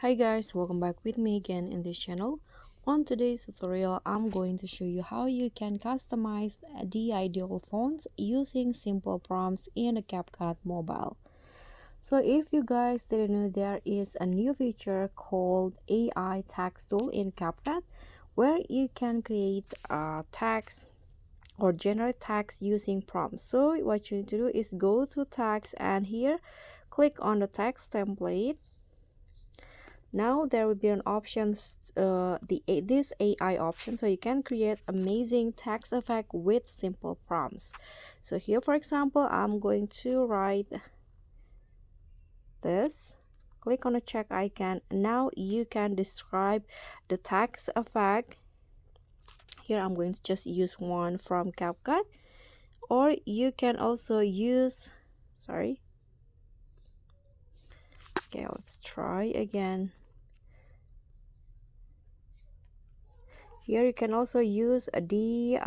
Hi guys, welcome back with me again in this channel. On today's tutorial, I'm going to show you how you can customize the ideal fonts using simple prompts in a CapCut mobile. So if you guys didn't know, there is a new feature called AI text tool in CapCut where you can create text or generate text using prompts. So what you need to do is go to text and here click on the text template. Now there will be an option, this AI option, so you can create amazing text effect with simple prompts. So here, for example, I'm going to write this. Click on the check icon. Now you can describe the text effect. Here I'm going to just use one from CapCut, or you can also use, sorry. Okay, let's try again. Here you can also use the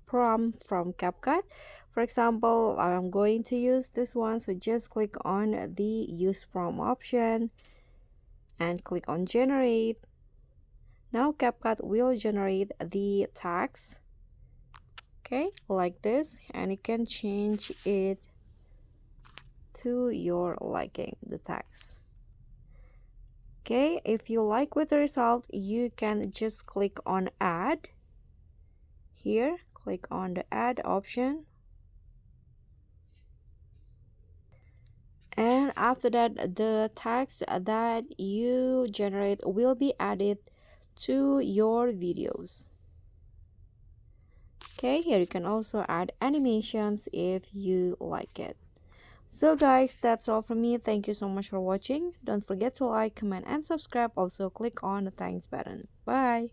prompt from CapCut. For example, I'm going to use this one, so just click on the use prompt option and click on generate. Now CapCut will generate the text, okay, like this, and you can change it to your liking, the text. Okay, if you like with the result, you can just click on add. Here click on the add option, and after that the text that you generate will be added to your videos. Okay, here you can also add animations if you like it. So guys, that's all from me. Thank you so much for watching. Don't forget to like, comment, and subscribe. Also click on the thanks button. Bye.